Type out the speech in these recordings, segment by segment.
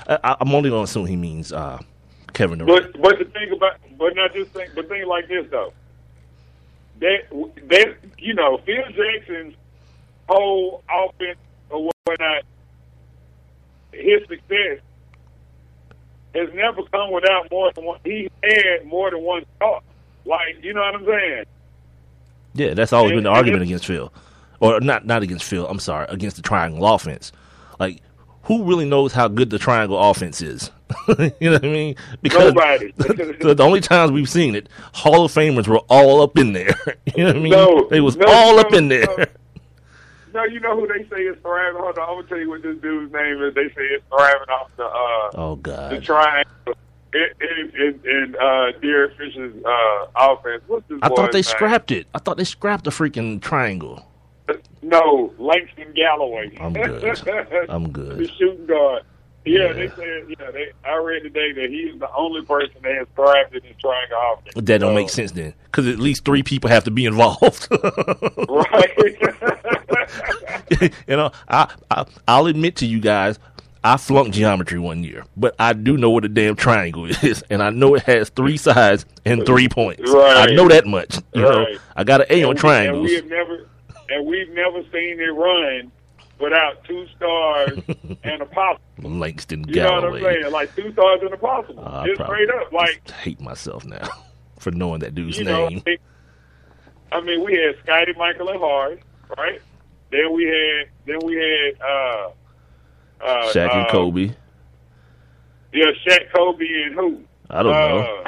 I'm only going to assume he means Kevin Durant. But the thing about, but not just think, but think like this though. That you know, Phil Jackson's whole offense or whatnot, his success has never come without more than one. He had more than one star. Like, you know what I'm saying? Yeah, that's always been the argument against Phil. Or not against Phil, I'm sorry, against the triangle offense. Like, who really knows how good the triangle offense is? You know what I mean? Because nobody. the only times we've seen it, Hall of Famers were all up in there. You know what I mean? No, they was all up in there. No, you know who they say is thriving? Hold on, I'm going to tell you what this dude's name is. They say it's thriving off the triangle. In Derek Fisher's offense. What's this I thought they name? scrapped it. I thought they scrapped the freaking triangle. No, Langston Galloway. I'm good. I'm good. The shooting guard. Yeah, they said. Yeah, I read today that he's the only person that has thrived in the triangle offense. That don't make sense then, because at least 3 people have to be involved. Right. You know, I'll admit to you guys, I flunked geometry one year, but I do know what a damn triangle is, and I know it has 3 sides and 3 points. Right. I know that much. You know, I got an A on triangles. And we've never seen it run without 2 stars and a possible. Langston Galloway. You know what I'm saying? Like 2 stars and a possible. Just straight up. Like, I hate myself now for knowing that dude's you name. Know, I mean, we had Scottie, Michael, and Horace, right? Then we had Shaq and Kobe. Yeah, Shaq, Kobe, and who? I don't know.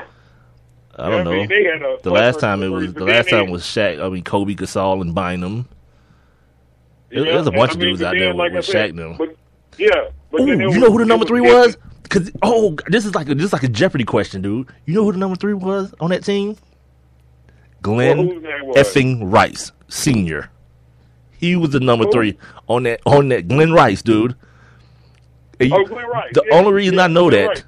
I don't know. Mean, they had the last time was Shaq. I mean, Kobe, Gasol, and Bynum. There's a bunch of dudes out there with Shaq now. But you know who the number 3 was? Because this is like a Jeopardy question, dude. You know who the number 3 was on that team? Glenn effing Rice, Senior. He was the number 3 on that Glenn Rice, dude. Glenn Rice. The only reason I know that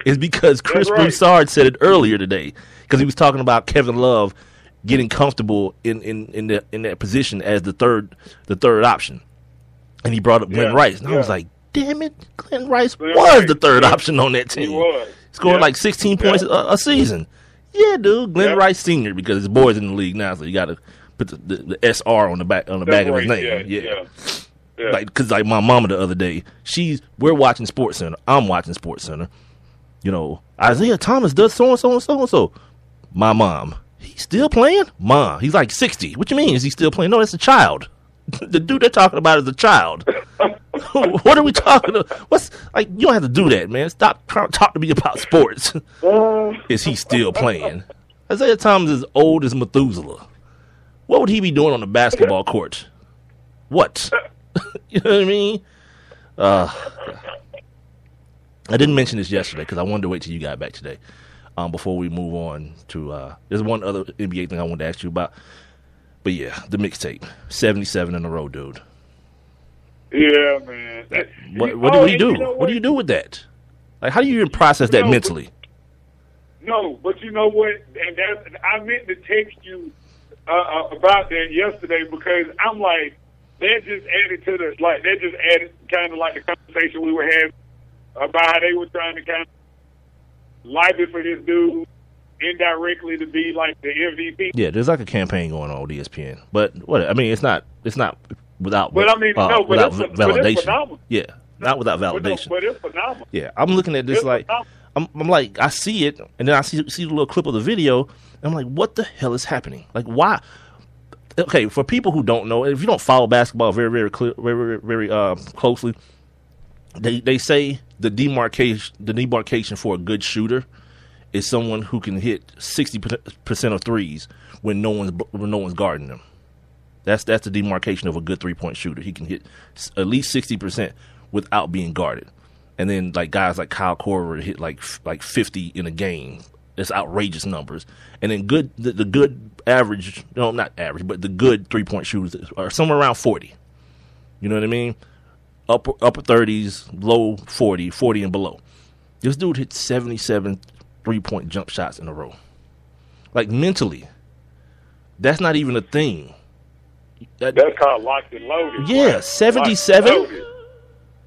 is because Chris Broussard said it earlier today, because he was talking about Kevin Love getting comfortable in that position as the third option, and he brought up Glenn Rice, and I was like, damn it, Glenn Rice was the third option on that team. He was scoring like 16 points a season. Yeah, dude, Glenn Rice Senior, because his boy's in the league now, so you got to put the SR on the back of his name. Yeah. Like, because like my mama the other day, we're watching Sports Center. I'm watching Sports Center. You know, Isaiah Thomas does so and so and so and so. My mom, he's still playing? Mom, he's like 60. What you mean? Is he still playing? No, that's a child. The dude they're talking about is a child. What are we talking about? What's like? You don't have to do that, man. Stop trying to talk to me about sports. Is he still playing? Isaiah Thomas is old as Methuselah. What would he be doing on the basketball court? What? You know what I mean? I didn't mention this yesterday because I wanted to wait till you got back today before we move on to there's one other NBA thing I wanted to ask you about. But yeah, the mixtape. 77 in a row, dude. Yeah, man. What do you do? You know what do you do with that? Like, how do you even process that mentally? But you know what? And I meant to text you about that yesterday because I'm like, that just added kind of like the conversation we were having about how they were trying to kind of live it for this dude indirectly to be like the MVP. Yeah, there's like a campaign going on with ESPN, but what I mean, it's not without. But I mean, without validation. It's phenomenal. Yeah, not without validation. But it's phenomenal. Yeah, I'm looking at this I'm like, I see it, and then I see the little clip of the video, and I'm like, what the hell is happening? Like, why? Okay, for people who don't know, if you don't follow basketball very closely, they say the demarcation for a good shooter is someone who can hit 60% of threes when no one's guarding them. That's the demarcation of a good 3-point shooter. He can hit at least 60% without being guarded. And then like guys like Kyle Korver hit like 50 in a game. It's outrageous numbers. And then the good average, no, not average, but the good 3-point shooters are somewhere around 40. You know what I mean? Upper 30s, low 40 and below. This dude hit 77 3-point jump shots in a row. Like, mentally, that's not even a thing. That's called locked and loaded. Yeah, 77.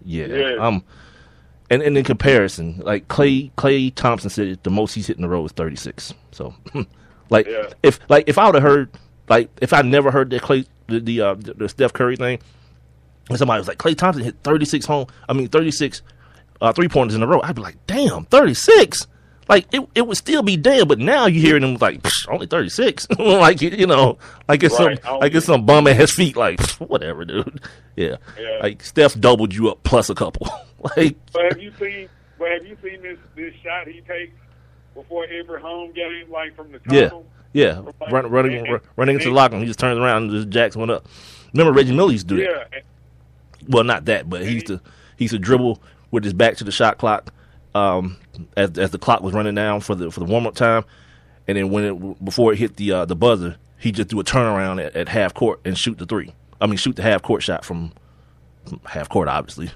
Yeah. And in comparison, like Klay Thompson said, the most he's hit in a row is 36. So, if I would have heard, like, if I never heard that the Steph Curry thing, and somebody was like, Klay Thompson hit 36 3-pointers in a row, I'd be like, damn, 36. Like, it would still be damn, but now you hear them like, only 36. Like, like it's some bum at his feet. Like, whatever, dude. Yeah. Like, Steph doubled you up plus a couple. Like, but have you seen this shot he takes before every home game, like from the tunnel? Yeah. Running into the locker room, he just turns around and just jacks one up. Remember Reggie Miller used to do that? Yeah. Well, not that, but he used to dribble with his back to the shot clock. As the clock was running down for the warm up time, and then before it hit the buzzer, he just do a turnaround at half court and shoot the half court shot from half court, obviously.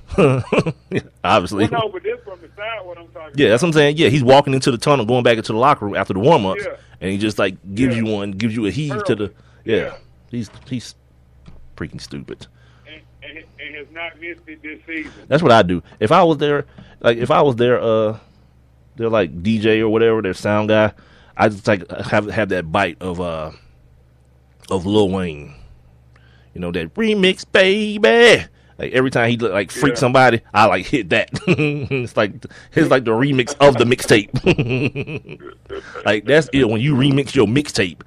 Obviously. Well, no, but this from the side, what I'm talking about. Yeah, that's what I'm saying. Yeah, he's walking into the tunnel, going back into the locker room after the warm ups, and he just like gives you a heave to the. Yeah, he's freaking stupid. And has not missed it this season. That's what I do. If I was their like DJ or whatever, their sound guy, I just like have that bite of Lil Wayne. That remix, baby. Like every time he like freak somebody, I like hit that. it's like the remix of the mixtape. Like that's it. When you remix your mixtape,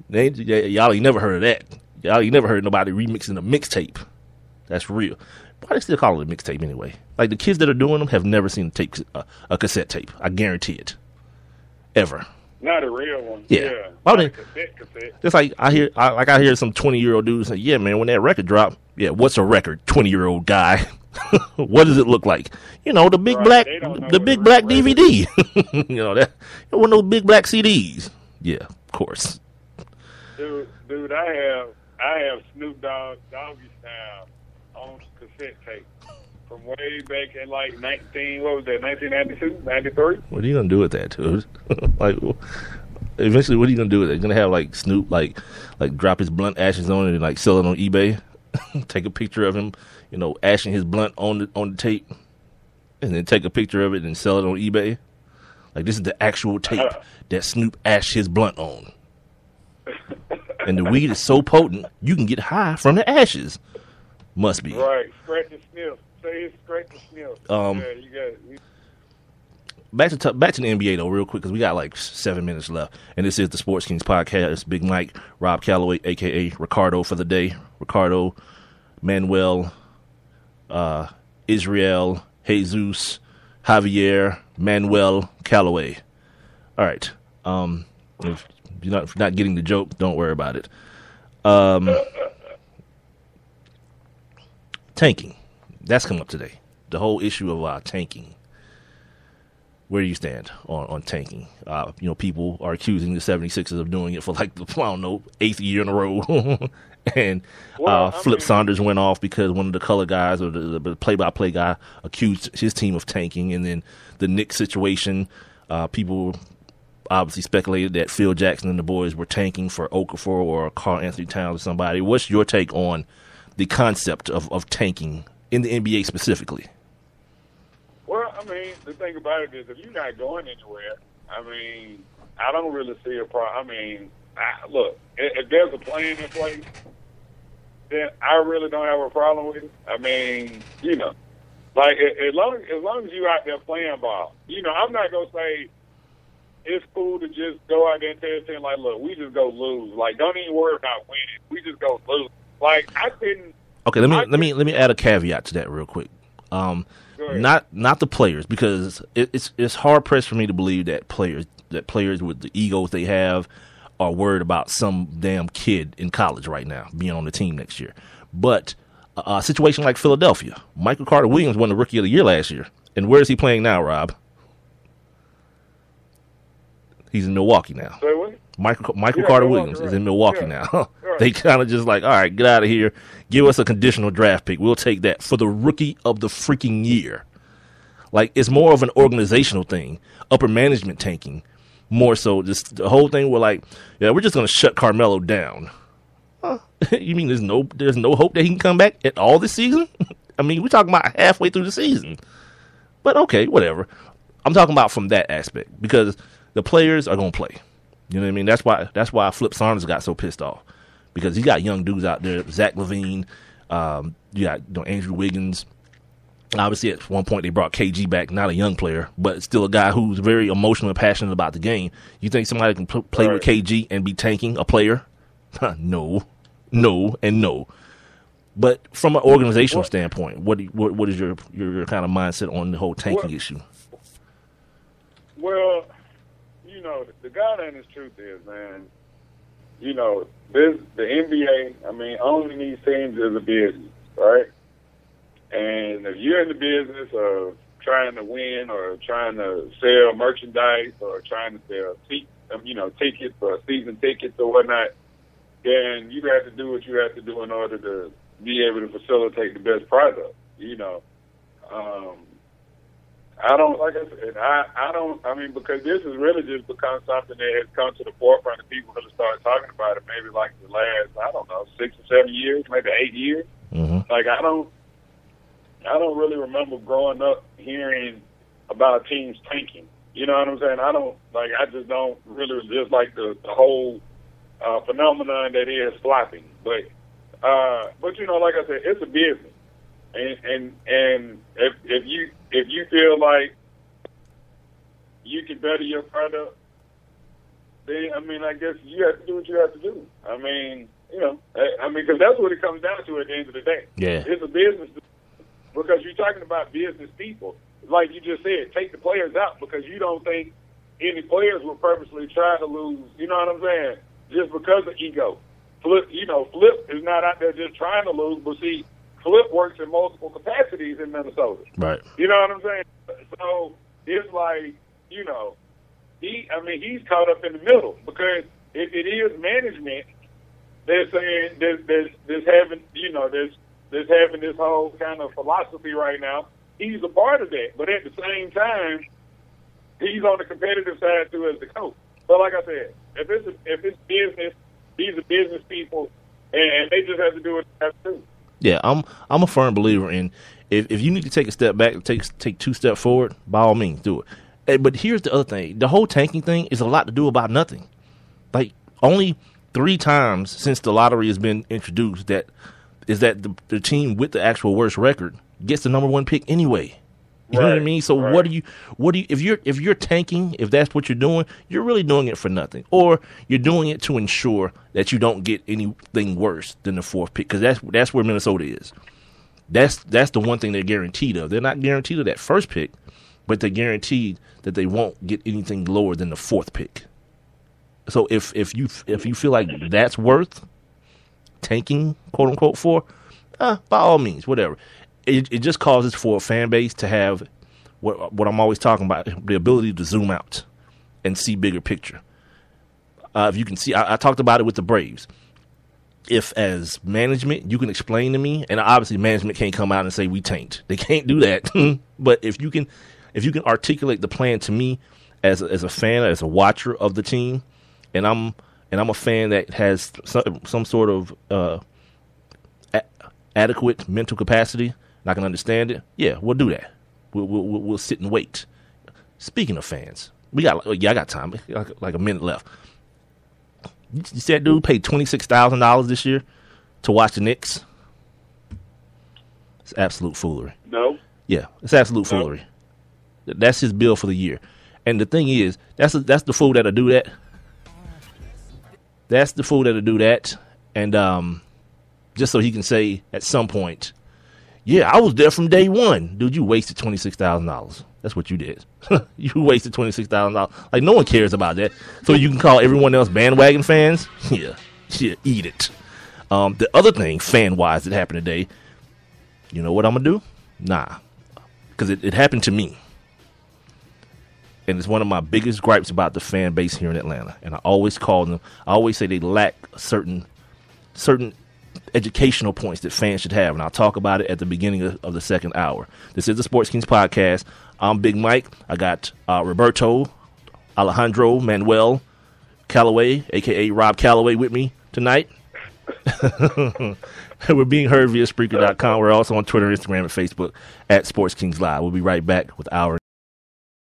y'all ain't never heard of that. Y'all ain't never heard nobody remixing a mixtape. That's real. Why they still call it a mixtape anyway? Like the kids that are doing them have never seen a cassette tape. I guarantee it. Ever. Not a real one. Yeah. Not a cassette. It's like I hear some 20-year-old dudes say, "Yeah, man, when that record dropped, yeah, what's a record? 20-year-old guy, what does it look like? The big black DVD. That one of those big black CDs. Yeah, of course. Dude, I have Snoop Doggy Style on cassette tape from way back in like 1992, 93? What are you gonna do with that, dude? Like, eventually, what are you gonna do with it? You're gonna have like Snoop like drop his blunt ashes on it and like sell it on eBay? Take a picture of him, ashing his blunt on the tape, and then take a picture of it and sell it on eBay. Like this is the actual tape that Snoop ashed his blunt on. And the weed is so potent, you can get high from the ashes. Must be. Right. Scratch and sniff. Say it's scratch and sniff. You got it. Back to the NBA, though, real quick, because we got like 7 minutes left. And this is the Sports Kings podcast. Big Mike, Rob Calloway, a.k.a. Ricardo for the day. Ricardo, Manuel, Israel, Jesus, Javier, Manuel, Calloway. All right. If you're not getting the joke, don't worry about it. Tanking. That's come up today. The whole issue of tanking. Where do you stand on tanking? People are accusing the 76ers of doing it for like, 8th year in a row. And Flip Saunders went off because one of the color guys or the play-by-play guy accused his team of tanking. And then the Knicks situation, people obviously speculated that Phil Jackson and the boys were tanking for Okafor or Karl Anthony Towns or somebody. What's your take on the concept of tanking in the NBA specifically? Well, the thing about it is if you're not going anywhere, I don't really see a problem. Look, if there's a plan in place, then I really don't have a problem with it. Like as long as you're out there playing ball, I'm not going to say it's cool to just go out there and tell your team, like, look, we just go lose. Like, don't even worry about winning. We just go lose. Like, I couldn't. Okay, let me add a caveat to that real quick. Not the players, because it's hard pressed for me to believe that players with the egos they have are worried about some damn kid in college right now being on the team next year. But a situation like Philadelphia, Michael Carter Williams won the Rookie of the Year last year, and where is he playing now, Rob? He's in Milwaukee now. Michael Carter Williams is in Milwaukee now. They kind of just like, all right, get out of here. Give us a conditional draft pick. We'll take that for the Rookie of the freaking Year. Like, it's more of an organizational thing, upper management tanking, more so just the whole thing where, like, yeah, we're just going to shut Carmelo down. Huh? You mean there's no hope that he can come back at all this season? We're talking about halfway through the season. But okay, whatever. I'm talking about from that aspect because the players are gonna play. You know what I mean? That's why Flip Saunders got so pissed off because he got young dudes out there, Zach LaVine, you got Andrew Wiggins. Obviously, at one point they brought KG back, not a young player, but still a guy who's very emotional and passionate about the game. You think somebody can play with KG and be tanking a player? No, and no. But from an organizational standpoint, what is your kind of mindset on the whole tanking issue? Well, the God honest truth is, man, the NBA, I mean, owning these teams is a business, right? And if you're in the business of trying to win or trying to sell merchandise or trying to sell tickets or season tickets or whatnot, then you have to do what you have to do in order to be able to facilitate the best product. I don't, like I said, I mean, because this has really just become something that has come to the forefront of people really start talking about it maybe like the last, 6 or 7 years, maybe 8 years. Mm-hmm. Like, I don't really remember growing up hearing about teams tanking. You know what I'm saying? I just don't really just like the whole phenomenon that is flopping. But like I said, it's a business. And if you feel like you can better your product, then I guess you have to do what you have to do. Because that's what it comes down to at the end of the day. Yeah, it's a business because you're talking about business people. Like you just said, take the players out because you don't think any players will purposely try to lose. You know what I'm saying? Just because of ego. Flip is not out there just trying to lose, but see. Flip works in multiple capacities in Minnesota. Right. You know what I'm saying? So it's like, he's caught up in the middle because if it is management, they're saying there's having this whole kind of philosophy right now. He's a part of that, but at the same time, he's on the competitive side too as the coach. But like I said, if it's business, these are business people, and they just have to do what they have to do. Yeah, I'm a firm believer in if you need to take a step back, take 2 steps forward, by all means, do it. But here's the other thing: the whole tanking thing is a lot to do about nothing. Like only 3 times since the lottery has been introduced that the team with the actual worst record gets the number 1 pick anyway. You know what I mean? So what do you if you're tanking, if that's what you're doing, you're really doing it for nothing, or you're doing it to ensure that you don't get anything worse than the 4th pick, because that's where Minnesota is. That's the one thing they're guaranteed of. They're not guaranteed of that 1st pick, but they're guaranteed that they won't get anything lower than the 4th pick. So if you feel like that's worth tanking, quote unquote, for, by all means, whatever. It just causes for a fan base to have what I'm always talking about, the ability to zoom out and see bigger picture. If you can see, I talked about it with the Braves. If as management you can explain to me, and obviously management can't come out and say we tanked. They can't do that. But if you can articulate the plan to me as a fan, as a watcher of the team, and I'm a fan that has some sort of adequate mental capacity, and I can understand it, yeah, we'll do that. We'll sit and wait. Speaking of fans, I got time, like a minute left. You see that dude paid $26,000 this year to watch the Knicks? It's absolute foolery. No. Yeah, it's absolute foolery. That's his bill for the year. And the thing is, that's the fool that'll do that. That's the fool that'll do that. And just so he can say at some point, yeah, I was there from day one. Dude, you wasted $26,000. That's what you did. You wasted $26,000. Like, no one cares about that. So you can call everyone else bandwagon fans? Yeah, eat it. The other thing, fan-wise, that happened today, you know what I'm going to do? Nah. Because it happened to me. And it's one of my biggest gripes about the fan base here in Atlanta. And I always call them, I always say they lack certain educational points that fans should have, and I'll talk about it at the beginning of the second hour. This is the Sports Kings podcast. I'm Big Mike. I got Roberto, Alejandro, Manuel Callaway, a.k.a. Rob Callaway, with me tonight. We're being heard via Spreaker.com. We're also on Twitter, Instagram, and Facebook at Sports Kings Live. We'll be right back with our